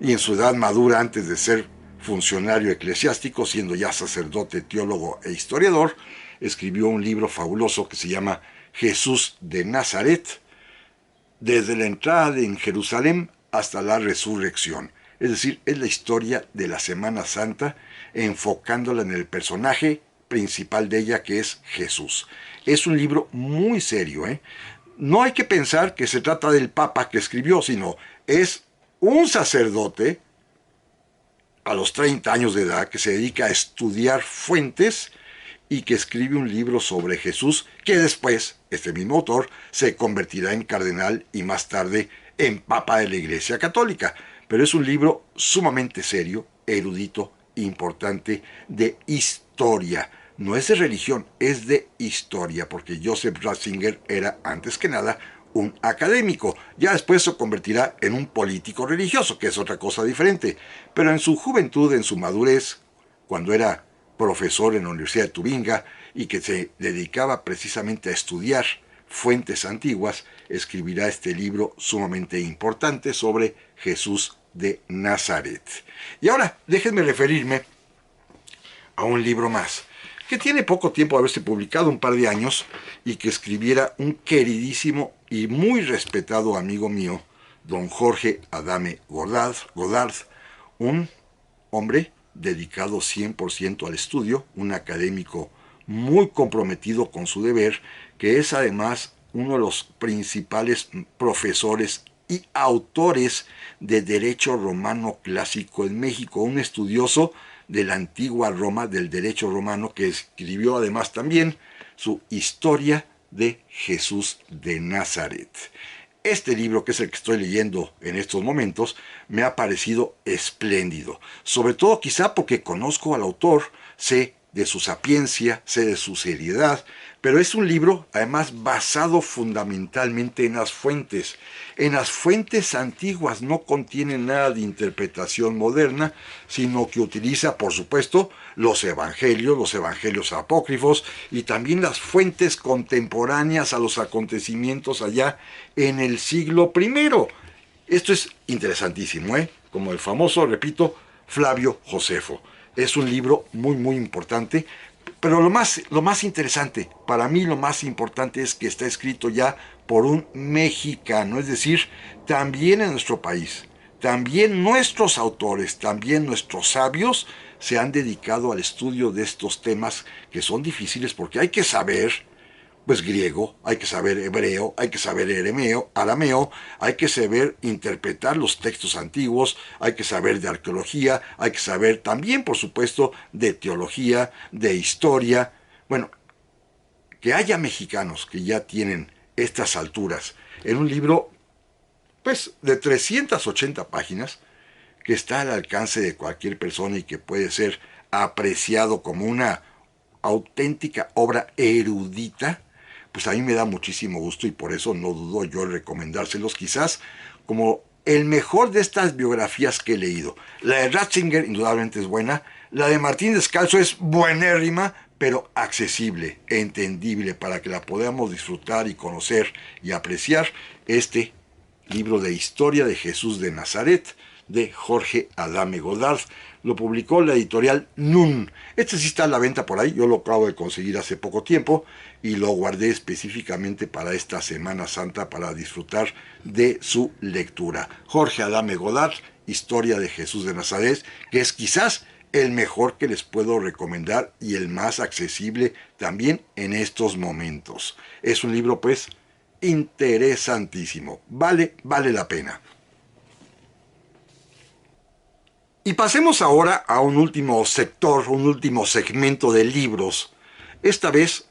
y en su edad madura antes de ser funcionario eclesiástico, siendo ya sacerdote, teólogo e historiador, escribió un libro fabuloso que se llama Jesús de Nazaret, desde la entrada en Jerusalén hasta la resurrección. Es decir, es la historia de la Semana Santa, enfocándola en el personaje principal de ella, que es Jesús. Es un libro muy serio, ¿eh? No hay que pensar que se trata del Papa que escribió, sino es un sacerdote a los 30 años de edad que se dedica a estudiar fuentes y que escribe un libro sobre Jesús que después, este mismo autor, se convertirá en cardenal y más tarde en papa de la Iglesia Católica. Pero es un libro sumamente serio, erudito, importante, de historia. No es de religión, es de historia, porque Joseph Ratzinger era, antes que nada, un académico. Ya después se convertirá en un político religioso, que es otra cosa diferente. Pero en su juventud, en su madurez, cuando era profesor en la Universidad de Tubinga y que se dedicaba precisamente a estudiar fuentes antiguas, escribirá este libro sumamente importante sobre Jesús de Nazaret. Y ahora, déjenme referirme a un libro más, que tiene poco tiempo de haberse publicado, un par de años, y que escribiera un queridísimo y muy respetado amigo mío, don Jorge Adame Godard, un hombre dedicado 100% al estudio, un académico muy comprometido con su deber, que es además uno de los principales profesores y autores de derecho romano clásico en México, un estudioso de la antigua Roma, del derecho romano, que escribió además también su Historia de Jesús de Nazaret. Este libro, que es el que estoy leyendo en estos momentos, me ha parecido espléndido, sobre todo quizá porque conozco al autor, sé de su sapiencia, sé de su seriedad, pero es un libro además basado fundamentalmente en las fuentes. En las fuentes antiguas, no contiene nada de interpretación moderna, sino que utiliza, por supuesto, los evangelios apócrifos y también las fuentes contemporáneas a los acontecimientos allá en el siglo I. Esto es interesantísimo, ¿eh? Como el famoso, repito, Flavio Josefo. Es un libro muy, muy importante, pero lo más interesante, para mí lo más importante es que está escrito ya por un mexicano, es decir, también en nuestro país. También nuestros autores, también nuestros sabios se han dedicado al estudio de estos temas que son difíciles porque hay que saber pues griego, hay que saber hebreo, hay que saber arameo, hay que saber interpretar los textos antiguos, hay que saber de arqueología, hay que saber también, por supuesto, de teología, de historia. Bueno, que haya mexicanos que ya tienen estas alturas en un libro, pues, de 380 páginas, que está al alcance de cualquier persona y que puede ser apreciado como una auténtica obra erudita, pues a mí me da muchísimo gusto y por eso no dudo yo en recomendárselos quizás como el mejor de estas biografías que he leído. La de Ratzinger indudablemente es buena, la de Martín Descalzo es buenérrima, pero accesible, entendible, para que la podamos disfrutar y conocer y apreciar. Este libro de Historia de Jesús de Nazaret, de Jorge Adame Godard, lo publicó la editorial Nun. Este sí está a la venta por ahí, yo lo acabo de conseguir hace poco tiempo y lo guardé específicamente para esta Semana Santa para disfrutar de su lectura. Jorge Adame Godard, Historia de Jesús de Nazaret, que es quizás el mejor que les puedo recomendar y el más accesible también en estos momentos. Es un libro pues interesantísimo, vale la pena. Y pasemos ahora a un último sector, un último segmento de libros Esta vez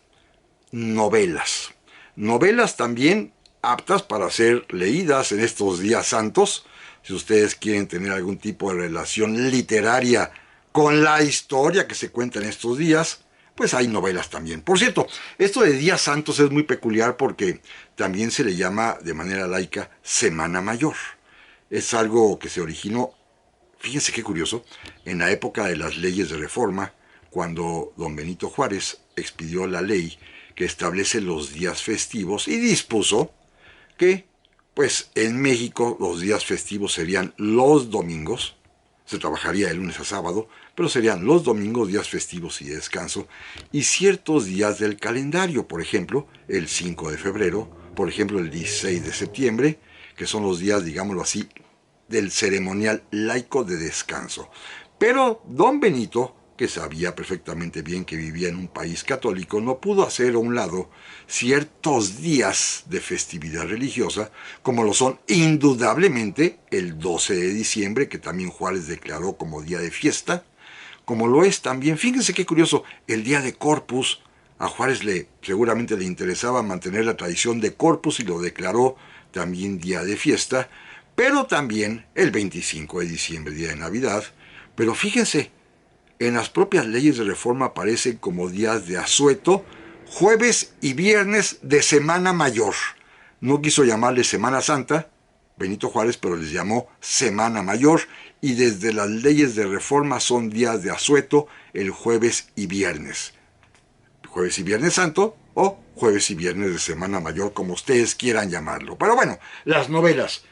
novelas. Novelas también aptas para ser leídas en estos días santos. Si ustedes quieren tener algún tipo de relación literaria con la historia que se cuenta en estos días, pues hay novelas también. Por cierto, esto de días santos es muy peculiar porque también se le llama de manera laica Semana Mayor. Es algo que se originó, fíjense qué curioso, en la época de las leyes de reforma, cuando don Benito Juárez expidió la ley que establece los días festivos y dispuso que, pues en México los días festivos serían los domingos, se trabajaría de lunes a sábado, pero serían los domingos días festivos y de descanso, y ciertos días del calendario, por ejemplo, el 5 de febrero, por ejemplo, el 16 de septiembre, que son los días, digámoslo así, del ceremonial laico de descanso. Pero don Benito, que sabía perfectamente bien que vivía en un país católico, no pudo hacer a un lado ciertos días de festividad religiosa, como lo son indudablemente el 12 de diciembre, que también Juárez declaró como día de fiesta, como lo es también, fíjense qué curioso, el día de Corpus. A Juárez seguramente le interesaba mantener la tradición de Corpus y lo declaró también día de fiesta, pero también el 25 de diciembre, día de Navidad. Pero fíjense, en las propias leyes de reforma aparecen como días de asueto jueves y viernes de Semana Mayor. No quiso llamarle Semana Santa, Benito Juárez, pero les llamó Semana Mayor, y desde las leyes de reforma son días de asueto el jueves y viernes. Jueves y Viernes Santo o jueves y viernes de Semana Mayor, como ustedes quieran llamarlo. Pero bueno, las novelas.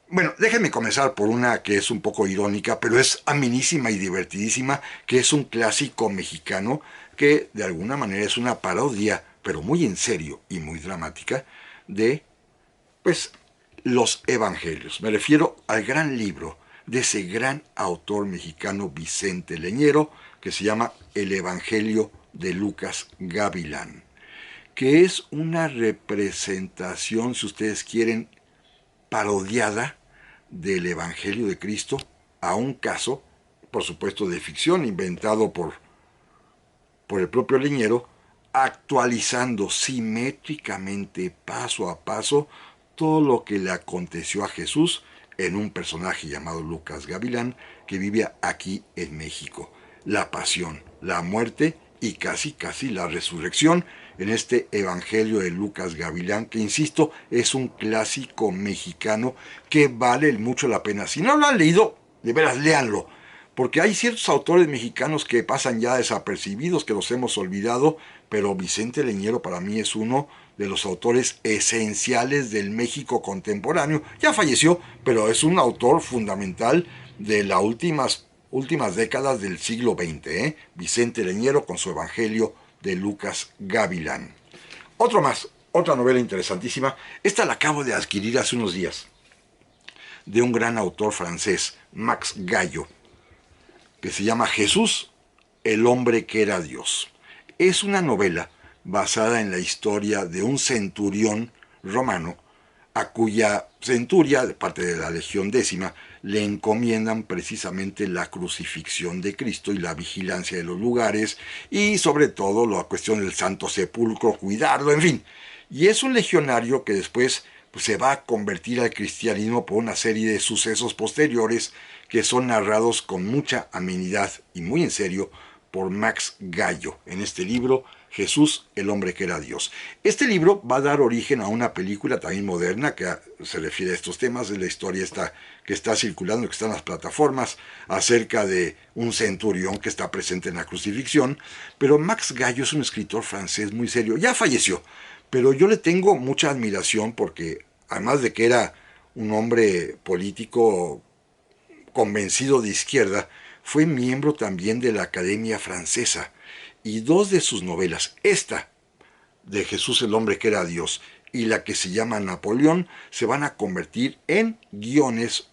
Bueno, déjenme comenzar por una que es un poco irónica, pero es amenísima y divertidísima, que es un clásico mexicano que de alguna manera es una parodia, pero muy en serio y muy dramática, de, pues, los Evangelios. Me refiero al gran libro de ese gran autor mexicano Vicente Leñero, que se llama El Evangelio de Lucas Gavilán, que es una representación, si ustedes quieren, parodiada del Evangelio de Cristo a un caso, por supuesto de ficción, inventado por el propio Leñero, actualizando simétricamente, paso a paso, todo lo que le aconteció a Jesús en un personaje llamado Lucas Gavilán, que vive aquí en México. La pasión, la muerte y casi la resurrección en este Evangelio de Lucas Gavilán, que insisto, es un clásico mexicano que vale mucho la pena. Si no lo han leído, de veras léanlo, porque hay ciertos autores mexicanos que pasan ya desapercibidos, que los hemos olvidado, pero Vicente Leñero para mí es uno de los autores esenciales del México contemporáneo. Ya falleció, pero es un autor fundamental de las últimas décadas del siglo XX, Vicente Leñero con su Evangelio de Lucas Gavilán. Otro más, otra novela interesantísima. Esta la acabo de adquirir hace unos días, de un gran autor francés, Max Gallo, que se llama Jesús, el hombre que era Dios. Es una novela basada en la historia de un centurión romano a cuya centuria, de parte de la Legión Décima, le encomiendan precisamente la crucifixión de Cristo y la vigilancia de los lugares y sobre todo la cuestión del Santo Sepulcro, cuidarlo, en fin. Y es un legionario que después se va a convertir al cristianismo por una serie de sucesos posteriores que son narrados con mucha amenidad y muy en serio por Max Gallo en este libro Jesús, el hombre que era Dios. Este libro va a dar origen a una película también moderna que se refiere a estos temas, de la historia que está circulando, que está en las plataformas, acerca de un centurión que está presente en la crucifixión. Pero Max Gallo es un escritor francés muy serio, ya falleció, pero yo le tengo mucha admiración porque, además de que era un hombre político convencido de izquierda, fue miembro también de la Academia Francesa, y dos de sus novelas, esta de Jesús el hombre que era Dios y la que se llama Napoleón, se van a convertir en guiones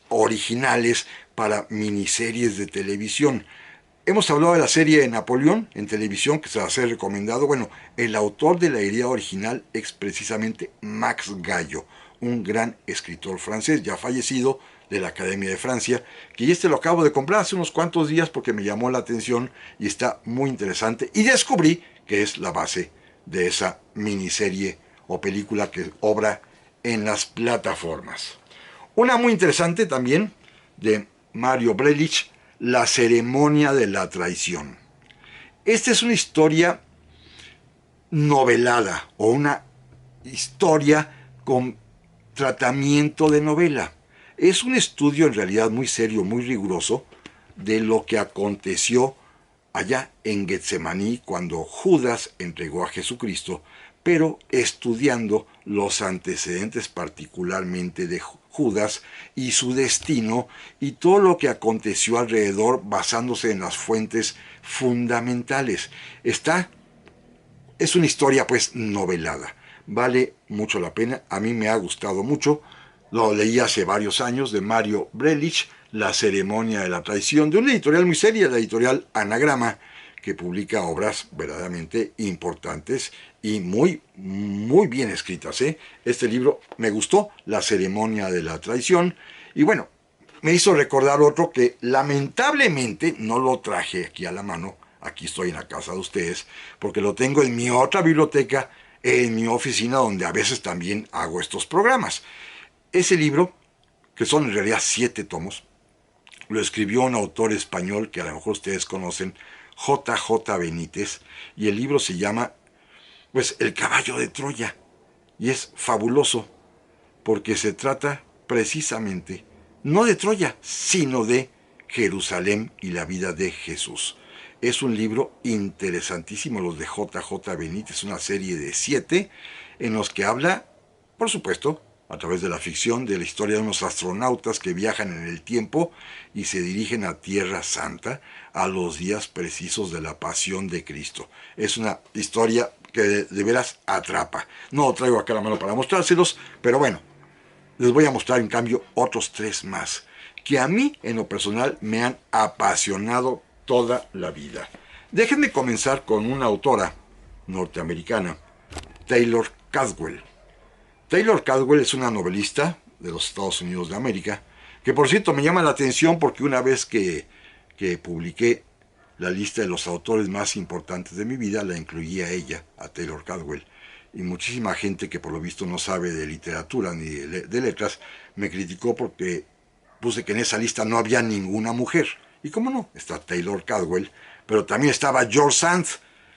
originales para miniseries de televisión. Hemos hablado de la serie de Napoleón en televisión, que se va a hacer recomendado. Bueno, el autor de la idea original es precisamente Max Gallo, un gran escritor francés, ya fallecido, de la Academia de Francia, que este lo acabo de comprar hace unos cuantos días porque me llamó la atención y está muy interesante. Y descubrí que es la base de esa miniserie o película que obra en las plataformas. Una muy interesante también de Mario Brelich, La ceremonia de la traición. Esta es una historia novelada o una historia con tratamiento de novela. Es un estudio en realidad muy serio, muy riguroso de lo que aconteció allá en Getsemaní cuando Judas entregó a Jesucristo, pero estudiando los antecedentes particularmente de Judas y su destino y todo lo que aconteció alrededor basándose en las fuentes fundamentales. Es una historia pues novelada, vale mucho la pena, a mí me ha gustado mucho, lo leí hace varios años de Mario Brelich, La ceremonia de la traición, de una editorial muy seria, la editorial Anagrama, que publica obras verdaderamente importantes y muy bien escritas. Este libro me gustó, La ceremonia de la traición, y bueno, me hizo recordar otro que lamentablemente no lo traje aquí a la mano, aquí estoy en la casa de ustedes, porque lo tengo en mi otra biblioteca, en mi oficina, donde a veces también hago estos programas. Ese libro, que son en realidad 7 tomos, lo escribió un autor español que a lo mejor ustedes conocen, J.J. Benítez, y el libro se llama, pues, El caballo de Troya, y es fabuloso, porque se trata precisamente, no de Troya, sino de Jerusalén y la vida de Jesús. Es un libro interesantísimo, los de J.J. Benítez, una serie de 7, en los que habla, por supuesto, a través de la ficción, de la historia de unos astronautas que viajan en el tiempo y se dirigen a Tierra Santa a los días precisos de la pasión de Cristo. Es una historia que de veras atrapa. No lo traigo acá a la mano para mostrárselos, pero bueno, les voy a mostrar en cambio otros 3 más, que a mí en lo personal me han apasionado toda la vida. Déjenme comenzar con una autora norteamericana, Taylor Cadwell. Taylor Cadwell es una novelista de los Estados Unidos de América, que por cierto me llama la atención porque una vez que publiqué la lista de los autores más importantes de mi vida, la incluí a ella, a Taylor Cadwell. Y muchísima gente que por lo visto no sabe de literatura ni de letras, me criticó porque puse que en esa lista no había ninguna mujer. Y cómo no, está Taylor Cadwell, pero también estaba George Sand,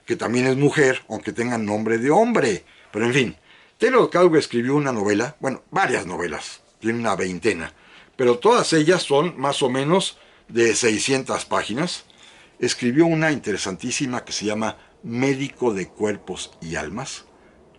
que también es mujer, aunque tenga nombre de hombre. Pero en fin, Taylor Cadwell escribió una novela, bueno, varias novelas, tiene una 20, pero todas ellas son más o menos de 600 páginas. Escribió una interesantísima que se llama Médico de Cuerpos y Almas,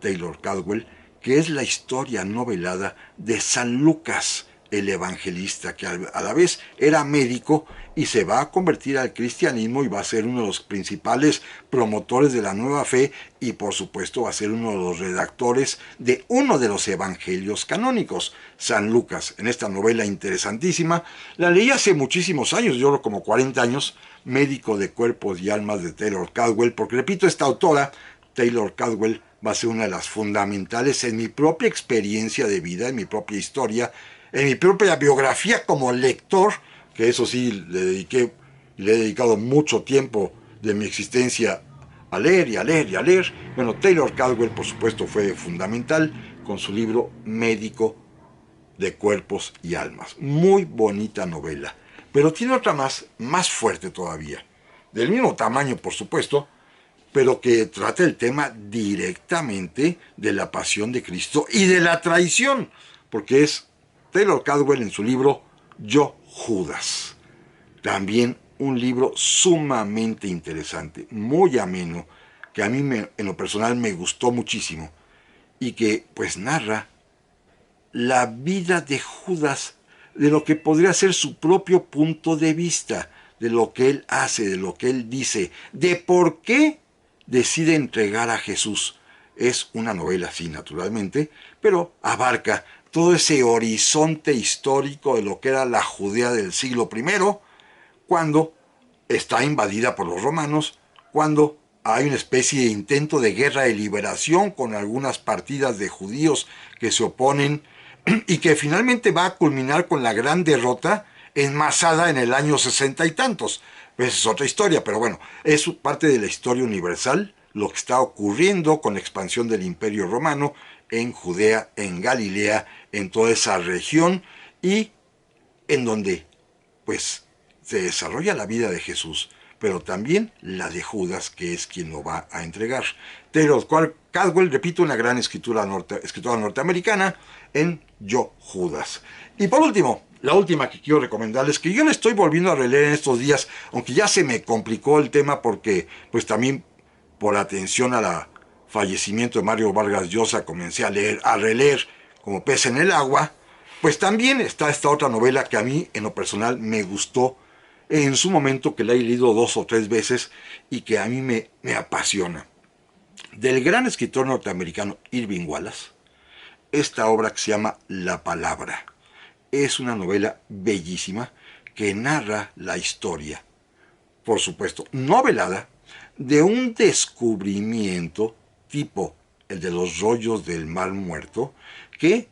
Taylor Cadwell, que es la historia novelada de San Lucas, el evangelista, que a la vez era médico y se va a convertir al cristianismo y va a ser uno de los principales promotores de la nueva fe y por supuesto va a ser uno de los redactores de uno de los evangelios canónicos, San Lucas. En esta novela interesantísima, la leí hace muchísimos años, yo creo como 40 años, Médico de Cuerpos y Almas de Taylor Cadwell, porque repito, esta autora, Taylor Cadwell, va a ser una de las fundamentales en mi propia experiencia de vida, en mi propia historia, en mi propia biografía como lector, que eso sí le he dedicado mucho tiempo de mi existencia a leer y a leer y a leer. Bueno, Taylor Cadwell, por supuesto, fue fundamental con su libro Médico de Cuerpos y Almas. Muy bonita novela, pero tiene otra más fuerte todavía, del mismo tamaño, por supuesto, pero que trata el tema directamente de la pasión de Cristo y de la traición, porque es Taylor Cadwell en su libro Yo Judas. También un libro sumamente interesante, muy ameno, que a mí en lo personal me gustó muchísimo y que pues narra la vida de Judas, de lo que podría ser su propio punto de vista, de lo que él hace, de lo que él dice, de por qué decide entregar a Jesús. Es una novela, sí, naturalmente, pero abarca todo ese horizonte histórico de lo que era la Judea del siglo I, cuando está invadida por los romanos, cuando hay una especie de intento de guerra de liberación con algunas partidas de judíos que se oponen y que finalmente va a culminar con la gran derrota en Masada en el año 60 y tantos. Esa es otra historia, pero bueno, es parte de la historia universal lo que está ocurriendo con la expansión del Imperio Romano en Judea, en Galilea, en toda esa región y en donde pues se desarrolla la vida de Jesús, pero también la de Judas, que es quien lo va a entregar. Taylor Caldwell, repito, una gran escritora norteamericana en Yo, Judas. Y por último, la última que quiero recomendarles, que yo le estoy volviendo a releer en estos días, aunque ya se me complicó el tema porque, pues también por atención a la fallecimiento de Mario Vargas Llosa, comencé a releer como pez en el agua. Pues también está esta otra novela que a mí en lo personal me gustó en su momento, que la he leído 2 o 3 veces y que a mí me apasiona. Del gran escritor norteamericano Irving Wallace, esta obra que se llama La Palabra. Es una novela bellísima que narra la historia, por supuesto, novelada, de un descubrimiento tipo el de los rollos del Mar Muerto, que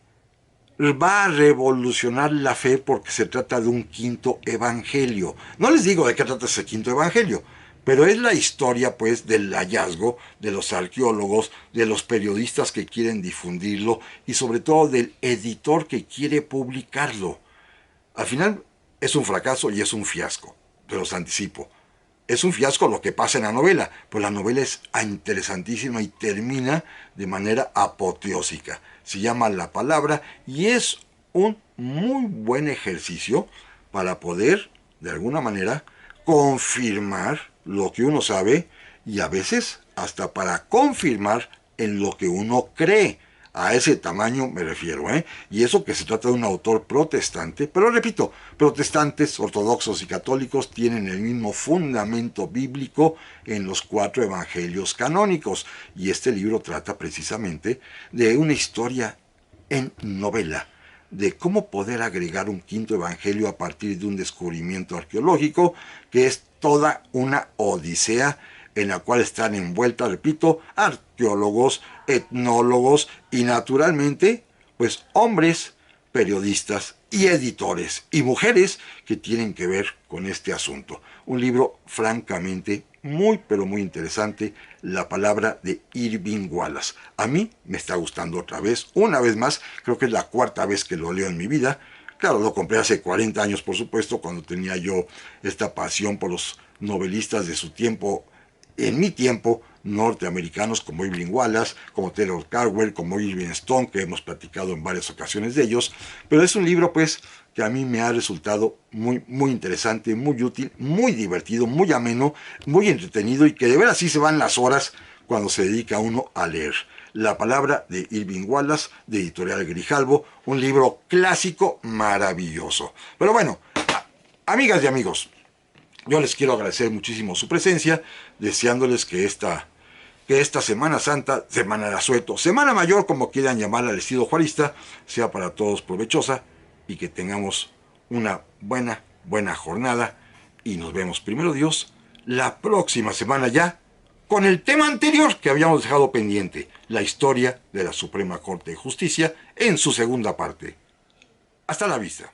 va a revolucionar la fe porque se trata de un quinto evangelio. No les digo de qué trata ese quinto evangelio, pero es la historia pues del hallazgo de los arqueólogos, de los periodistas que quieren difundirlo y sobre todo del editor que quiere publicarlo. Al final es un fracaso y es un fiasco, pero os anticipo. Es un fiasco lo que pasa en la novela, pues la novela es interesantísima y termina de manera apoteósica. Se llama La Palabra y es un muy buen ejercicio para poder, de alguna manera, confirmar lo que uno sabe y a veces hasta para confirmar en lo que uno cree. A ese tamaño me refiero, ¿eh? Y eso que se trata de un autor protestante, pero repito, protestantes, ortodoxos y católicos tienen el mismo fundamento bíblico en los 4 evangelios canónicos. Y este libro trata precisamente de una historia en novela, de cómo poder agregar un quinto evangelio a partir de un descubrimiento arqueológico, que es toda una odisea en la cual están envueltas, repito, arqueólogos, etnólogos y naturalmente, pues hombres, periodistas y editores y mujeres que tienen que ver con este asunto. Un libro francamente muy pero muy interesante, La Palabra de Irving Wallace. A mí me está gustando otra vez, una vez más, creo que es la 4ª vez que lo leo en mi vida. Claro, lo compré hace 40 años, por supuesto, cuando tenía yo esta pasión por los novelistas de su tiempo, en mi tiempo, norteamericanos como Irving Wallace, como Taylor Caldwell, como Irving Stone, que hemos platicado en varias ocasiones de ellos, pero es un libro pues que a mí me ha resultado muy interesante, muy útil, muy divertido, muy ameno, muy entretenido y que de veras sí se van las horas cuando se dedica uno a leer. La Palabra de Irving Wallace, de Editorial Grijalbo, un libro clásico maravilloso. Pero bueno, amigas y amigos, yo les quiero agradecer muchísimo su presencia, deseándoles que esta Semana Santa, Semana de Asueto, Semana Mayor, como quieran llamarla al estilo juarista, sea para todos provechosa y que tengamos una buena jornada. Y nos vemos, primero Dios, la próxima semana ya con el tema anterior que habíamos dejado pendiente, la historia de la Suprema Corte de Justicia en su segunda parte. Hasta la vista.